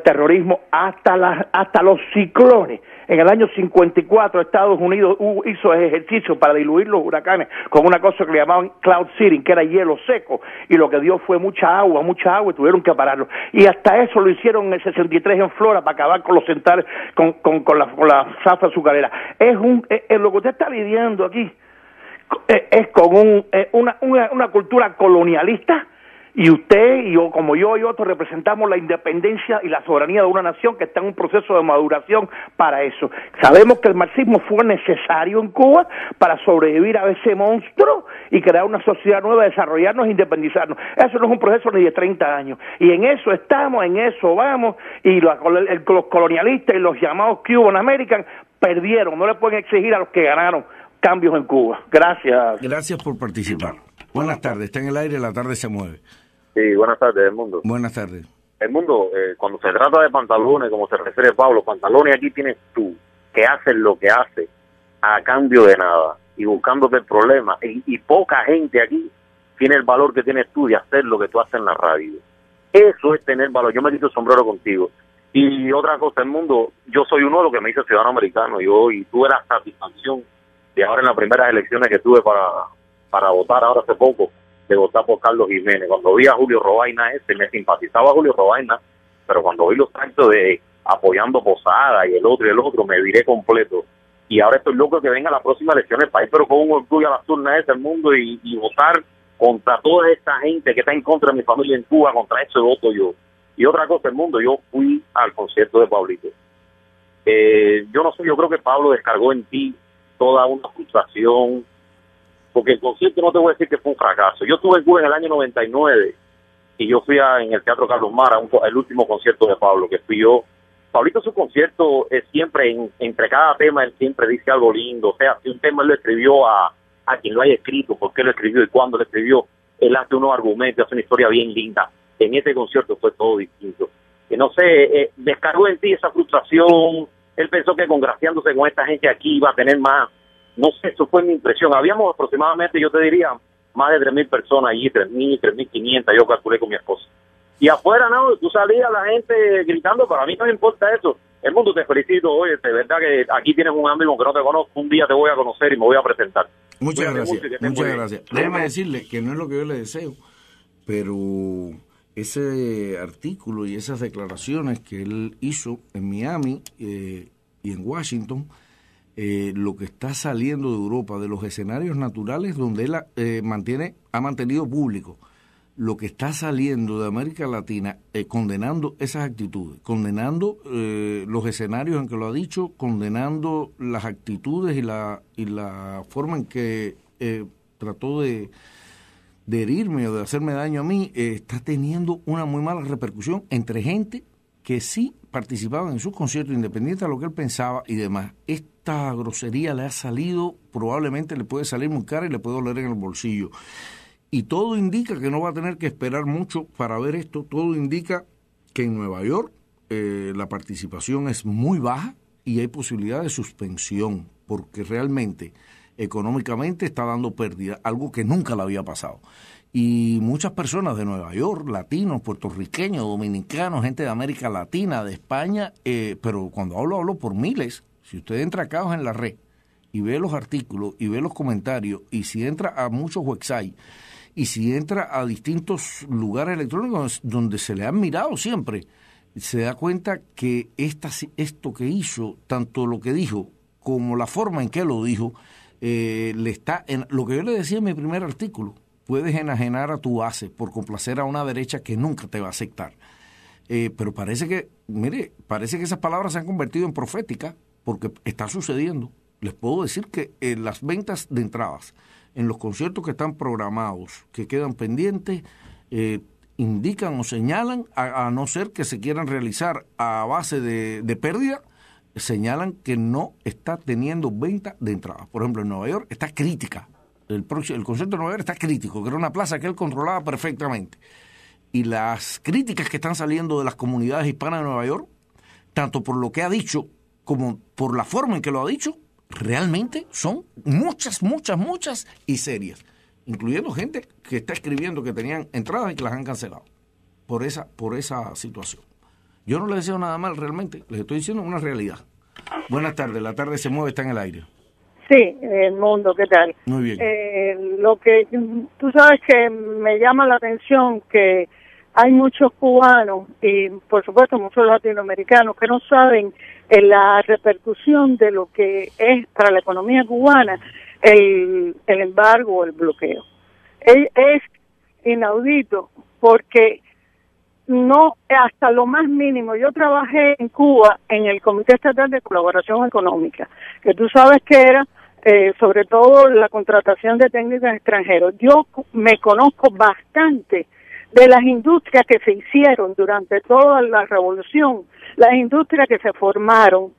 terrorismo hasta los ciclones. En el año 54 Estados Unidos hizo ejercicio para diluir los huracanes con una cosa que le llamaban cloud seeding, que era hielo seco, y lo que dio fue mucha agua, y tuvieron que pararlo. Y hasta eso lo hicieron en el 63 en Florida para acabar con los centrales, con la zafra azucarera. Lo que usted está lidiando aquí es con una cultura colonialista, y usted y yo, como yo y otros, representamos la independencia y la soberanía de una nación que está en un proceso de maduración para eso. Sabemos que el marxismo fue necesario en Cuba para sobrevivir a ese monstruo y crear una sociedad nueva, desarrollarnos e independizarnos. Eso no es un proceso ni de 30 años. Y en eso estamos, en eso vamos, y los colonialistas y los llamados Cuban American perdieron. No le pueden exigir a los que ganaron cambios en Cuba. Gracias. Gracias por participar. Buenas tardes, está en el aire, la tarde se mueve. Sí, buenas tardes, Edmundo. Buenas tardes. Edmundo, cuando se trata de pantalones, como se refiere Pablo, pantalones aquí tienes tú, que haces lo que haces a cambio de nada y buscándote el problema, y poca gente aquí tiene el valor que tienes tú de hacer lo que tú haces en la radio. Eso es tener valor. Yo me quito el sombrero contigo. Y otra cosa, Edmundo, yo soy uno de los que me hice ciudadano americano, y tuve la satisfacción de ahora en las primeras elecciones que tuve para votar ahora hace poco, de votar por Carlos Jiménez. Cuando vi a Julio Robaina me simpatizaba a Julio Robaina, pero cuando vi los actos de apoyando Posada y el otro, me viré completo. Y ahora estoy loco que venga la próxima elección del país, pero con un orgullo a las urnas el mundo y votar contra toda esta gente que está en contra de mi familia en Cuba, contra eso voto yo. Y otra cosa, el mundo, yo fui al concierto de Pablito. Yo no sé, yo creo que Pablo descargó en ti toda una frustración, porque el concierto no te voy a decir que fue un fracaso. Yo estuve en Cuba en el año 99 y yo fui en el Teatro Carlos Mara, el último concierto de Pablo, que fui yo. Pablito, su concierto es siempre, entre cada tema, él siempre dice algo lindo. O sea, si un tema él lo escribió a quien lo haya escrito, por qué lo escribió y cuándo lo escribió, él hace unos argumentos, hace una historia bien linda. En ese concierto fue todo distinto. Que no sé, descargó en ti esa frustración. Él pensó que congraciándose con esta gente aquí iba a tener más. No sé, eso fue mi impresión. Habíamos aproximadamente, yo te diría, más de 3.000 personas allí, 3.000, 3.500, yo calculé con mi esposa. Y afuera, no, tú salías la gente gritando, pero a mí no me importa eso. El mundo, te felicito, oye, de verdad que aquí tienes un amigo que no te conozco, un día te voy a conocer y me voy a presentar. Muchas gracias, muchas gracias. Déjame decirle que no es lo que yo le deseo, pero ese artículo y esas declaraciones que él hizo en Miami y en Washington, lo que está saliendo de Europa, de los escenarios naturales donde él ha mantenido público, lo que está saliendo de América Latina, condenando esas actitudes, condenando los escenarios en que lo ha dicho, condenando las actitudes y la forma en que trató de herirme o de hacerme daño a mí, está teniendo una muy mala repercusión entre gente que sí participaban en sus conciertos, independiente de lo que él pensaba y demás. Esta grosería le ha salido, probablemente le puede salir muy cara y le puede doler en el bolsillo. Y todo indica que no va a tener que esperar mucho para ver esto. Todo indica que en Nueva York la participación es muy baja y hay posibilidad de suspensión, porque realmente económicamente está dando pérdida, algo que nunca le había pasado. Y muchas personas de Nueva York, latinos, puertorriqueños, dominicanos, gente de América Latina, de España, pero cuando hablo por miles, Si usted entra a Caos en la red y ve los artículos y ve los comentarios, y si entra a muchos websites, y si entra a distintos lugares electrónicos donde se le han mirado siempre, se da cuenta que esto que hizo, tanto lo que dijo como la forma en que lo dijo, le está en lo que yo le decía en mi primer artículo: puedes enajenar a tu base por complacer a una derecha que nunca te va a aceptar. Pero parece que esas palabras se han convertido en proféticas, porque está sucediendo. Les puedo decir que las ventas de entradas en los conciertos que están programados, que quedan pendientes, indican o señalan, a no ser que se quieran realizar a base de pérdida, señalan que no está teniendo venta de entradas. Por ejemplo, en Nueva York está crítica. El concierto de Nueva York está crítico, que era una plaza que él controlaba perfectamente. Y las críticas que están saliendo de las comunidades hispanas de Nueva York, tanto por lo que ha dicho como por la forma en que lo ha dicho, realmente son muchas y serias, incluyendo gente que está escribiendo que tenían entradas y que las han cancelado por esa situación. Yo no les deseo nada mal realmente, les estoy diciendo una realidad. Buenas tardes, La Tarde se mueve, está en el aire. Sí, Edmundo, ¿qué tal? Muy bien. Lo que tú sabes que me llama la atención, que hay muchos cubanos y por supuesto muchos latinoamericanos que no saben la repercusión de lo que es para la economía cubana el embargo o el bloqueo. Es inaudito, porque no, hasta lo más mínimo. Yo trabajé en Cuba en el Comité Estatal de Colaboración Económica, que tú sabes que era sobre todo la contratación de técnicos extranjeros. Yo me conozco bastante de las industrias que se hicieron durante toda la revolución, las industrias que se formaron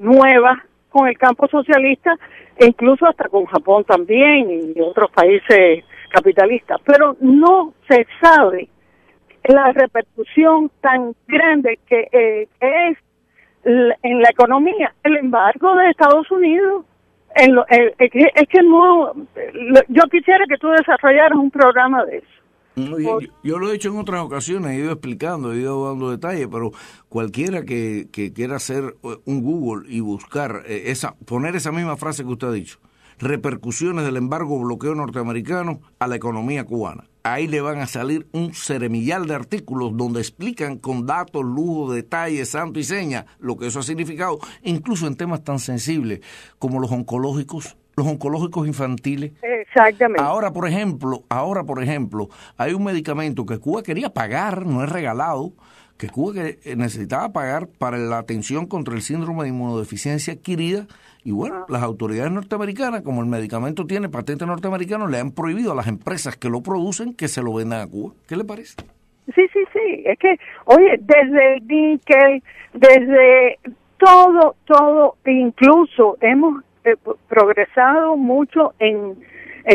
nuevas con el campo socialista, e incluso hasta con Japón también y otros países capitalistas, pero no se sabe la repercusión tan grande que es en la economía el embargo de Estados Unidos. Es que no, yo quisiera que tú desarrollaras un programa de eso. Yo lo he hecho en otras ocasiones, he ido explicando, he ido dando detalles, pero cualquiera que quiera hacer un Google y buscar poner esa misma frase que usted ha dicho, repercusiones del embargo bloqueo norteamericano a la economía cubana, ahí le van a salir un ceremillal de artículos donde explican con datos, lujo, detalles, santo y seña lo que eso ha significado, incluso en temas tan sensibles como los oncológicos infantiles. Exactamente. Ahora, por ejemplo, hay un medicamento que Cuba quería pagar, no es regalado, que Cuba necesitaba pagar para la atención contra el síndrome de inmunodeficiencia adquirida, y bueno, las autoridades norteamericanas, como el medicamento tiene patente norteamericana, le han prohibido a las empresas que lo producen que se lo vendan a Cuba. ¿Qué le parece? Sí, es que, oye, desde el níquel, desde todo, incluso hemos progresado mucho en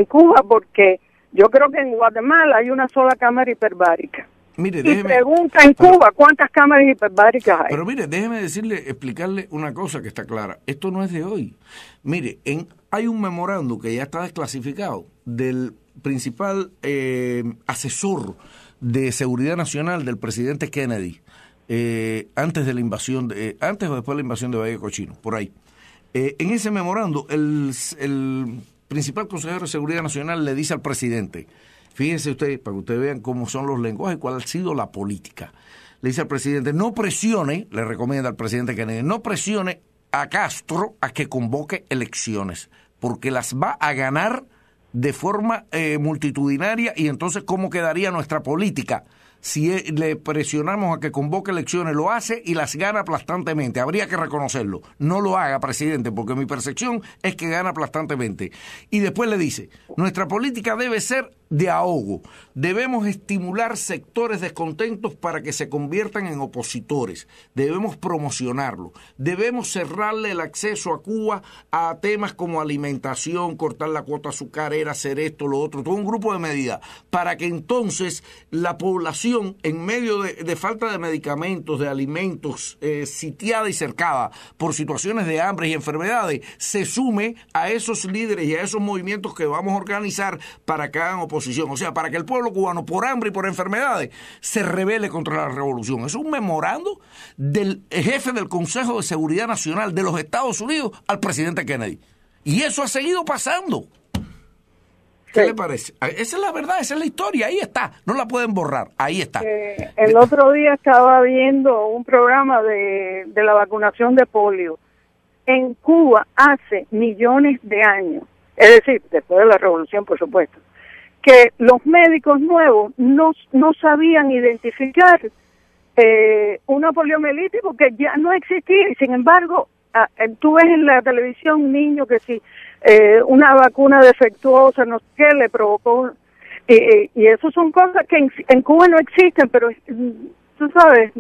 Cuba, porque yo creo que en Guatemala hay una sola cámara hiperbárica. Mire, y pregunta en Cuba cuántas cámaras hiperbáricas hay. Pero mire, déjeme explicarle una cosa que está clara. Esto no es de hoy. Mire, hay un memorando que ya está desclasificado del principal asesor de seguridad nacional del presidente Kennedy, antes o después de la invasión de Valle Cochino, por ahí. En ese memorando, el principal consejero de seguridad nacional le dice al presidente, fíjense ustedes, para que ustedes vean cómo son los lenguajes, cuál ha sido la política. Le dice al presidente, no presione, le recomienda al presidente Kennedy, no presione a Castro a que convoque elecciones, porque las va a ganar de forma multitudinaria, y entonces ¿cómo quedaría nuestra política? Si le presionamos a que convoque elecciones, lo hace y las gana aplastantemente. Habría que reconocerlo. No lo haga, presidente, porque mi percepción es que gana aplastantemente. Y después le dice, nuestra política debe ser de ahogo. Debemos estimular sectores descontentos para que se conviertan en opositores. Debemos promocionarlo. Debemos cerrarle el acceso a Cuba a temas como alimentación, cortar la cuota azucarera, hacer esto, lo otro, todo un grupo de medidas, para que entonces la población, en medio de falta de medicamentos, de alimentos, sitiada y cercada por situaciones de hambre y enfermedades, se sume a esos líderes y a esos movimientos que vamos a organizar para que hagan oposición oposición, o sea, para que el pueblo cubano, por hambre y por enfermedades, se rebele contra la revolución. Es un memorando del jefe del Consejo de Seguridad Nacional de los Estados Unidos al presidente Kennedy. Y eso ha seguido pasando. ¿Qué le parece? Esa es la verdad, esa es la historia, ahí está, no la pueden borrar, ahí está. El otro día estaba viendo un programa de la vacunación de polio. En Cuba hace millones de años, es decir, después de la revolución, por supuesto, que los médicos nuevos no sabían identificar una poliomielitis porque ya no existía, y sin embargo, tú ves en la televisión un niño que si una vacuna defectuosa, no sé qué, le provocó, y eso son cosas que en Cuba no existen, pero tú sabes,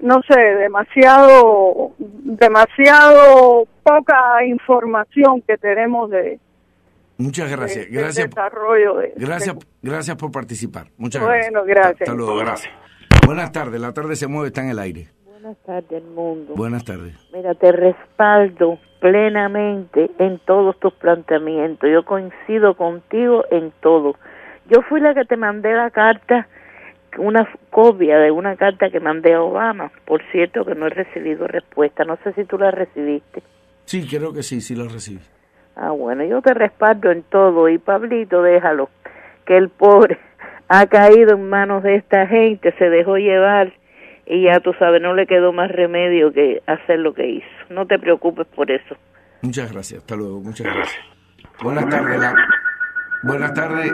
no sé, demasiado poca información que tenemos de muchas gracias, gracias desarrollo gracias por participar. Muchas bueno, gracias. Hasta luego, gracias. Buenas tardes, la tarde se mueve, está en el aire. Buenas tardes, mundo. Buenas tardes. Mira, te respaldo plenamente en todos tus planteamientos. Yo coincido contigo en todo. Yo fui la que te mandé la carta, una copia de una carta que mandé a Obama. Por cierto, que no he recibido respuesta. No sé si tú la recibiste. Sí, creo que sí la recibí. Ah, bueno, yo te respaldo en todo. Y Pablito, déjalo, que el pobre ha caído en manos de esta gente, se dejó llevar y ya tú sabes, no le quedó más remedio que hacer lo que hizo. No te preocupes por eso. Muchas gracias, hasta luego, muchas gracias. Buenas tardes, buenas tardes,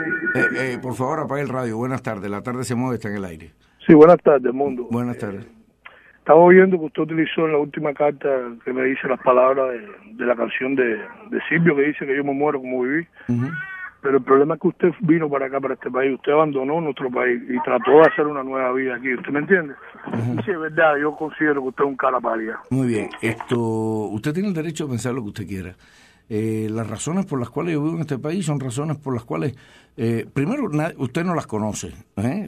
por favor apague el radio. Buenas tardes, la tarde se mueve, está en el aire. Sí, buenas tardes, mundo. Buenas tardes. Estaba oyendo que usted utilizó en la última carta que me dice las palabras de la canción de Silvio, que dice que yo me muero como viví. Pero el problema es que usted vino para acá, para este país, usted abandonó nuestro país y trató de hacer una nueva vida aquí, ¿usted me entiende? Sí, es verdad, yo considero que usted es un cara pálida. Muy bien, usted tiene el derecho a pensar lo que usted quiera. Las razones por las cuales yo vivo en este país son razones por las cuales, primero, usted no las conoce,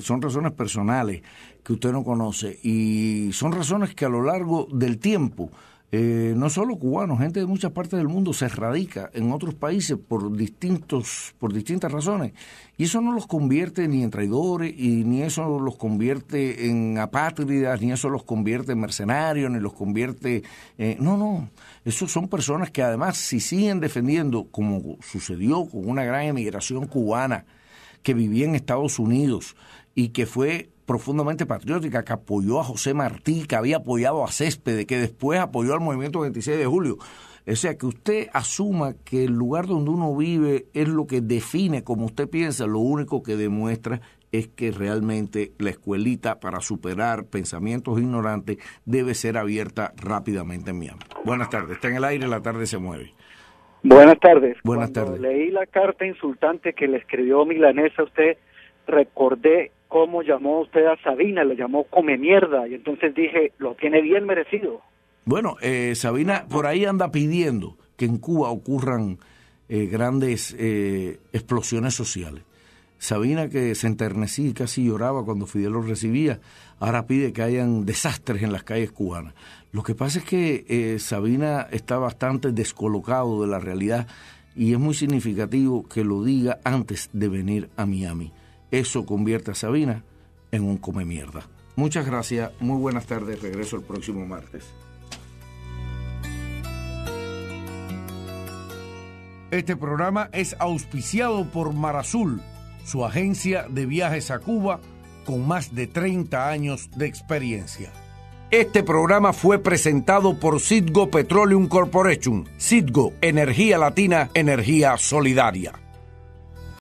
son razones personales que usted no conoce y son razones que a lo largo del tiempo, no solo cubanos, gente de muchas partes del mundo se radica en otros países por distintas razones, y eso no los convierte ni en traidores, y ni eso los convierte en apátridas, ni eso los convierte en mercenarios, ni los convierte no, esos son personas que además, si siguen defendiendo, como sucedió con una gran emigración cubana que vivía en Estados Unidos y que fue profundamente patriótica, que apoyó a José Martí, que había apoyado a Céspedes, que después apoyó al movimiento 26 de julio. O sea, que usted asuma que el lugar donde uno vive es lo que define como usted piensa, lo único que demuestra es que realmente la escuelita para superar pensamientos ignorantes debe ser abierta rápidamente en Miami. Buenas tardes, está en el aire, la tarde se mueve. Buenas tardes. Buenas Cuando tardes. leí la carta insultante que le escribió Milanesa a usted, recordé cómo llamó usted a Sabina, le llamó come mierda, y entonces dije, lo tiene bien merecido. Bueno, Sabina por ahí anda pidiendo que en Cuba ocurran grandes explosiones sociales. Sabina, que se enternecía y casi lloraba cuando Fidel lo recibía, ahora pide que hayan desastres en las calles cubanas. Lo que pasa es que Sabina está bastante descolocado de la realidad y es muy significativo que lo diga antes de venir a Miami. Eso convierte a Sabina en un come mierda. Muchas gracias, muy buenas tardes, regreso el próximo martes. Este programa es auspiciado por Marazul, su agencia de viajes a Cuba con más de 30 años de experiencia. Este programa fue presentado por Citgo Petroleum Corporation. Citgo, energía latina, energía solidaria.